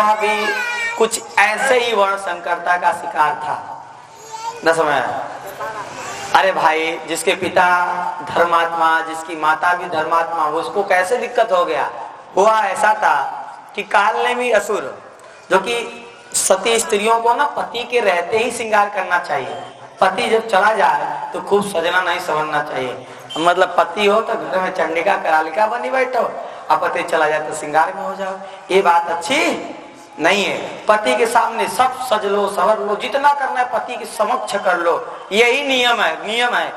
वह भी कुछ ऐसे ही वर्ण संकरता का शिकार था। न समझ? अरे भाई, जिसके पिता धर्मात्मा, जिसकी माता भी धर्मात्मा, उसको कैसे दिक्कत हो गया? हुआ ऐसा था कि कालनेमी असुर, जो कि सती स्त्रियों को ना पति के रहते ही श्रृंगार करना चाहिए। पति जब चला जाए तो खूब सजना नहीं समझना चाहिए। मतलब पति हो तो घर में चंडिका करालिका बनी बैठो, अब पति चला जाए तो श्रृंगार में हो जाओ। ये बात अच्छी नहीं है। पति के सामने सब सज लो, सवर लो, जितना करना है पति के समक्ष कर लो, यही नियम है।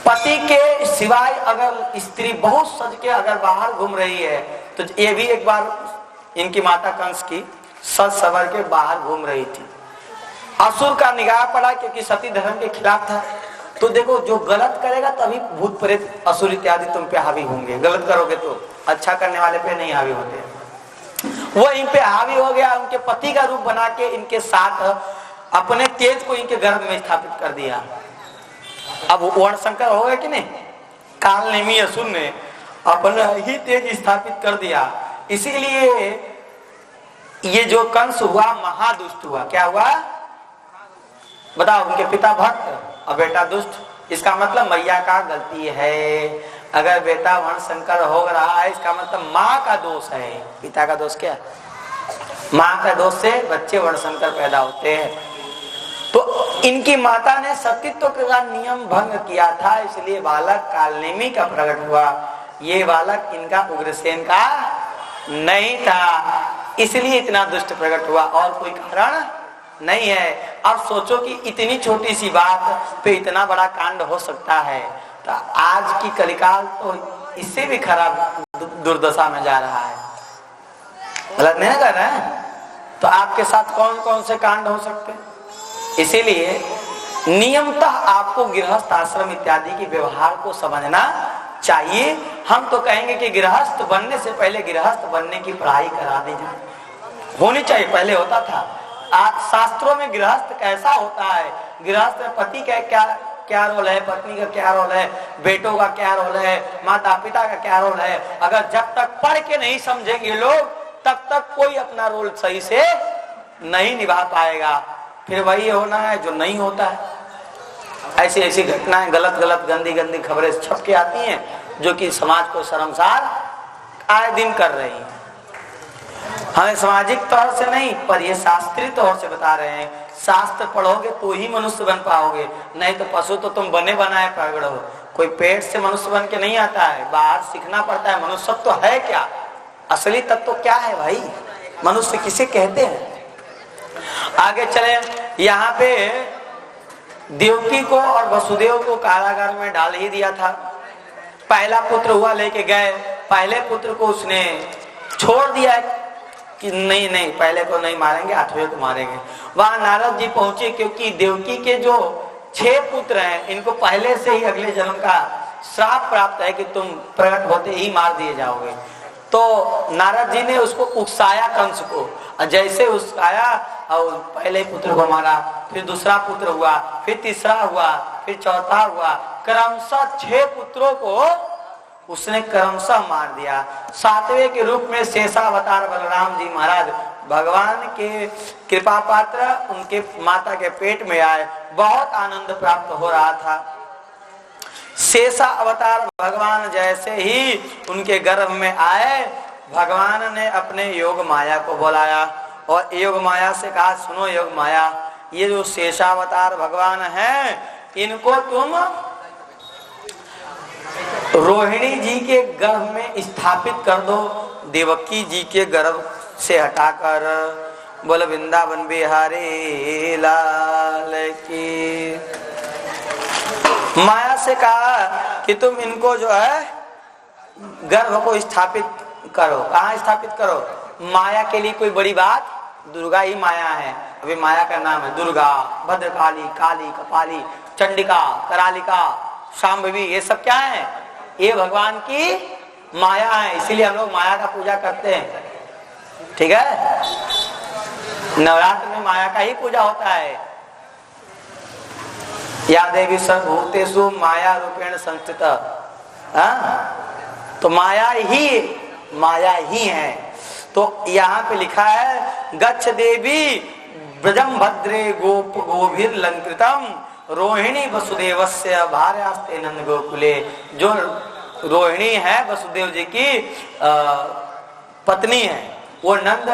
पति के सिवाय अगर स्त्री बहुत सज के अगर बाहर घूम रही है तो ये भी एक बार इनकी माता कंस की सज सवर के बाहर घूम रही थी। असुर का निगाह पड़ा क्योंकि सती धर्म के खिलाफ था। तो देखो, जो गलत करेगा तभी भूत प्रेत असुर इत्यादि तुम पे हावी होंगे। गलत करोगे तो अच्छा करने वाले पे नहीं हावी होते। वो इन पे हावी हो गया, उनके पति का रूप बना के इनके साथ अपने तेज को इनके गर्भ में स्थापित कर दिया। अब वर्ण संकर हो गया कि नहीं? कालनेमी असुर ने अपना ही तेज स्थापित कर दिया। इसीलिए ये जो कंस हुआ महादुष्ट हुआ। क्या हुआ बताओ? उनके पिता भक्त और बेटा दुष्ट। इसका मतलब मैया का गलती है। अगर बेटा वर्ण संकर हो रहा है इसका मतलब माँ का दोष है। पिता का दोष क्या? माँ का दोष से बच्चे वर्ण संकर पैदा होते हैं। तो इनकी माता ने सतीत्व का नियम भंग किया था, इसलिए बालक कालनेमी का प्रकट हुआ। ये बालक इनका उग्रसेन का नहीं था, इसलिए इतना दुष्ट प्रकट हुआ, और कोई कारण नहीं है। अब सोचो कि इतनी छोटी सी बात पे इतना बड़ा कांड हो सकता है, तो आज की कलिकाल तो इससे भी खराब दुर्दशा में जा रहा है। गलत नहीं कर रहे हैं? तो आपके साथ कौन कौन से कांड हो सकते हैं? इसीलिए नियमतः आपको गृहस्थ आश्रम इत्यादि के व्यवहार को समझना चाहिए। हम तो कहेंगे कि गृहस्थ बनने से पहले गृहस्थ बनने की पढ़ाई करा दी जाए, होनी चाहिए। पहले होता था। आज शास्त्रों में गृहस्थ कैसा होता है, गृहस्थ में पति का क्या रोल है, पत्नी का क्या रोल है, बेटों का क्या रोल है, माता पिता का क्या रोल है, अगर जब तक पढ़ के नहीं समझेंगे लोग तब तक कोई अपना रोल सही से नहीं निभा पाएगा। फिर वही होना है जो नहीं होता है। ऐसी ऐसी घटनाएं, गलत गलत गंदी गंदी खबरें छप के आती हैं जो कि समाज को शर्मसार आए दिन कर रही हैं। हमें सामाजिक तौर से नहीं पर ये शास्त्रीय तौर से बता रहे हैं। शास्त्र पढ़ोगे तो ही मनुष्य बन पाओगे, नहीं तो पशु तो तुम बने बनाए प्रगड़ हो। कोई पेट से मनुष्य बन के नहीं आता है, बाहर सीखना पड़ता है। मनुष्य तो है क्या, असली तत्व क्या है भाई? मनुष्य किसे कहते हैं? आगे चले। यहाँ पे देवकी को और वसुदेव को कारागार में डाल ही दिया था। पहला पुत्र हुआ, लेके गए। पहले पुत्र को उसने छोड़ दिया कि नहीं पहले को नहीं मारेंगे, 8वें को मारेंगे। वहां नारद जी पहुंचे क्योंकि देवकी के जो 6 पुत्र हैं इनको पहले से ही अगले जन्म का श्राप प्राप्त है कि तुम प्रकट होते ही मार दिए जाओगे। तो नारद जी ने उसको उकसाया कंस को, और जैसे उकसाया और पहले पुत्र को मारा, फिर दूसरा पुत्र हुआ, फिर तीसरा हुआ, फिर चौथा हुआ। क्रमशः 6 पुत्रों को उसने क्रमशः मार दिया। 7वें के रूप में शेषावतार बलराम जी महाराज भगवान के कृपा पात्र उनके माता के पेट में आए। बहुत आनंद प्राप्त हो रहा था। शेषा अवतार भगवान जैसे ही उनके गर्भ में आए, भगवान ने अपने योग माया को बुलाया और योग माया से कहा, सुनो योग माया, ये जो शेषावतार भगवान हैं इनको तुम रोहिणी जी के गर्भ में स्थापित कर दो, देवकी जी के गर्भ से हटाकर। बोल वृंदावन बिहारी लाल की। माया से कहा कि तुम इनको जो है गर्भ को स्थापित करो। कहाँ स्थापित करो? माया के लिए कोई बड़ी बात, दुर्गा ही माया है। अभी माया का नाम है दुर्गा, भद्रकाली, काली, कपाली, चंडिका, करालिका, शांभवी, ये सब क्या है? ये भगवान की माया है। इसीलिए हम लोग माया का पूजा करते हैं। ठीक है, नवरात्र में माया का ही पूजा होता है। या देवी सर्वभूतेषु माया रूपेण संस्थिता। तो माया ही है। तो यहाँ पे लिखा है गच्छ देवी ब्रजम भद्रे गोप गोभिर लंकृतम रोहिणी वसुदेवस्य भार्यास्ते नंद गोकुले। जो रोहिणी है वसुदेव जी की पत्नी है, वो नंद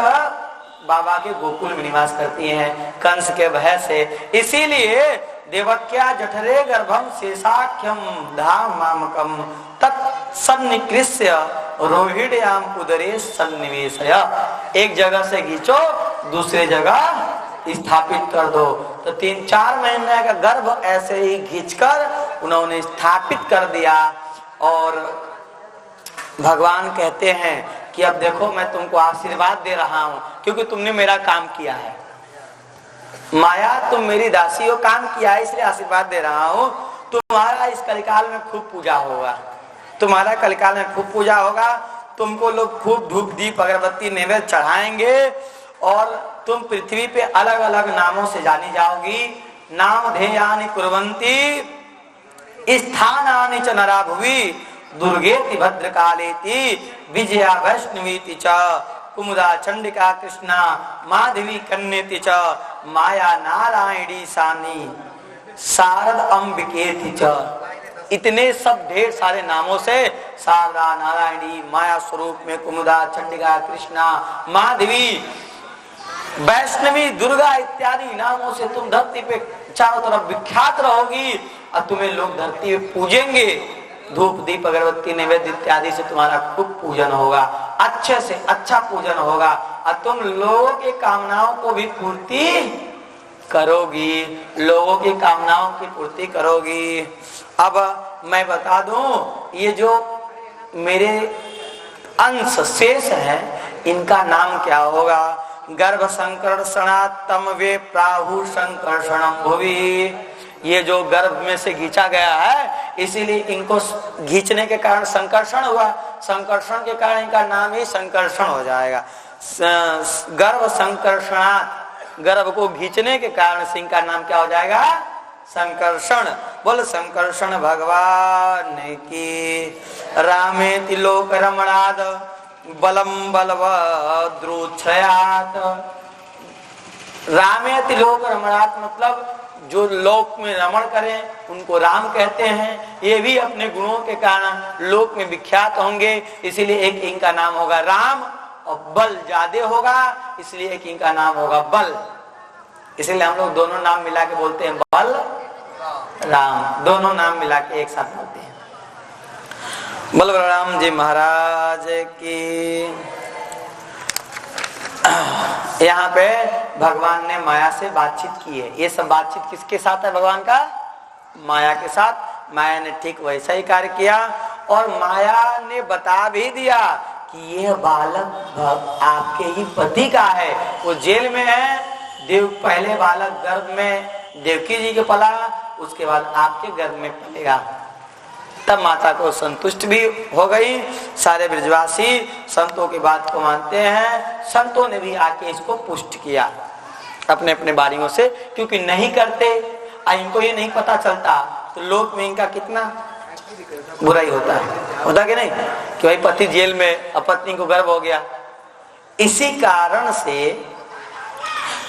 बाबा के गोकुल में निवास करती हैं कंस के भय से। इसीलिए देवक्या जठरे गर्भम शेषाख्यम धाम मामकम तत्सन्निकृष्य रोहिण्याम उदरे सन्निवेशय। एक जगह से खींचो दूसरे जगह स्थापित कर दो। तो 3-4 महीने का गर्भ ऐसे ही खींचकर उन्होंने स्थापित कर दिया। और भगवान कहते हैं कि अब देखो मैं तुमको आशीर्वाद दे रहा हूं क्योंकि तुमने मेरा काम किया है। माया तुम मेरी दासी हो, काम किया है इसलिए आशीर्वाद दे रहा हूं। तुम्हारा इस कलिकाल में खूब पूजा होगा, तुम्हारा कलिकाल में खूब पूजा होगा। तुमको लोग खूब धूप दीप अगरबत्ती नैवेद्य चढ़ाएंगे और तुम पृथ्वी पे अलग अलग नामों से जानी जाओगी। नाम ध्येयानि कुर्वन्ति स्थानानि च नरा भुवि दुर्गेति भद्रकालेति विजया वैष्णवीति च कुमुदा चंडिका कृष्णा माधवी कन्येति च माया नारायणी सानी शारद अंबिकेति च। इतने सब ढेर सारे नामों से शारदा नारायणी माया स्वरूप में कुमुदा चंडिका कृष्णा माधवी वैष्णवी दुर्गा इत्यादि नामों से तुम धरती पे चारों तरफ विख्यात रहोगी और तुम्हें लोग धरती पे पूजेंगे। धूप दीप अगरबत्ती नैवेद्य इत्यादि से तुम्हारा खूब पूजन होगा, अच्छे से अच्छा पूजन होगा और तुम लोगों की कामनाओं को भी पूर्ति करोगी, लोगों की कामनाओं की पूर्ति करोगी। अब मैं बता दूं ये जो मेरे अंश शेष है इनका नाम क्या होगा। गर्भ संकर्षणात्तम वे प्राहु संकर्षणम भुवि। ये जो गर्भ में से खींचा गया है इसीलिए इनको खींचने के कारण संकर्षण हुआ, संकर्षण के कारण इनका नाम ही संकर्षण हो जाएगा। गर्भ संकर्षणात्, गर्भ को खींचने के कारण से इनका नाम क्या हो जाएगा, संकर्षण। बोल संकर्षण भगवान की। रामेति लोक रमणाद बलम बलवद्रुच्छयात। रामेति लोक रमणात मतलब जो लोक में रमण करें उनको राम कहते हैं। ये भी अपने गुणों के कारण लोक में विख्यात होंगे, इसीलिए एक इनका नाम होगा राम। और बल ज्यादा होगा इसलिए एक इनका नाम होगा बल। इसलिए हम लोग दोनों नाम मिला के बोलते हैं बल राम, दोनों नाम मिला के एक साथ बोलते हैं। बल बलराम जी महाराज की। यहाँ पे भगवान ने माया से बातचीत की है। ये सब बातचीत किसके साथ है भगवान का, माया के साथ। माया ने ठीक वैसा ही कार्य किया और माया ने बता भी दिया कि ये बालक आपके ही पति का है। वो जेल में है, पहले बालक गर्भ में देवकी जी के पला, उसके बाद आपके गर्भ में पलेगा। तब माता को संतुष्ट भी हो गई। सारे ब्रजवासी संतों की बात को मानते हैं। संतों ने भी आके इसको पुष्ट किया अपने अपने बारियों से, क्योंकि नहीं करते इनको ये नहीं पता चलता तो लोक में इनका कितना बुराई होता कि नहीं, कि भाई पति जेल में अपत्नी को गर्भ हो गया। इसी कारण से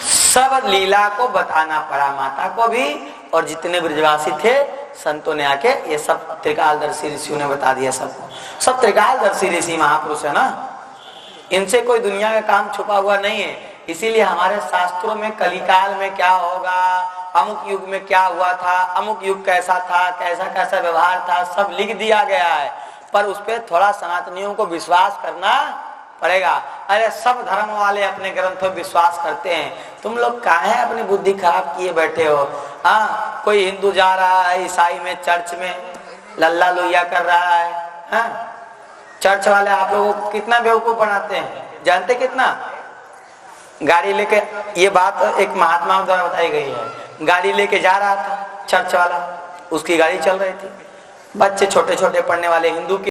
सब लीला को बताना पड़ा माता को भी, और जितने ब्रजवासी थे संतों ने आके ये सब त्रिकालदर्शी ऋषियों ने बता दिया सबको। सब त्रिकालदर्शी ऋषि महापुरुष है ना, इनसे कोई दुनिया का काम छुपा हुआ नहीं है। इसीलिए हमारे शास्त्रों में कलिकाल में क्या होगा, अमुक युग में क्या हुआ था, अमुक युग कैसा था, कैसा कैसा व्यवहार था, सब लिख दिया गया है। पर उस पर थोड़ा सनातनियों को विश्वास करना पड़ेगा। अरे सब धर्म वाले अपने ग्रंथों विश्वास करते हैं, तुम लोग काहे अपनी बुद्धि खराब किए बैठे हो। हाँ, कोई हिंदू जा रहा है ईसाई में चर्च में लल्ला लोहिया कर रहा है। हाँ, चर्च वाले आप लोगों को कितना बेवकूफ बनाते हैं, जानते कितना। गाड़ी लेके, ये बात एक महात्मा द्वारा बताई गई है। गाड़ी लेके जा रहा था चर्च वाला, उसकी गाड़ी चल रही थी, बच्चे छोटे छोटे पढ़ने वाले हिंदू के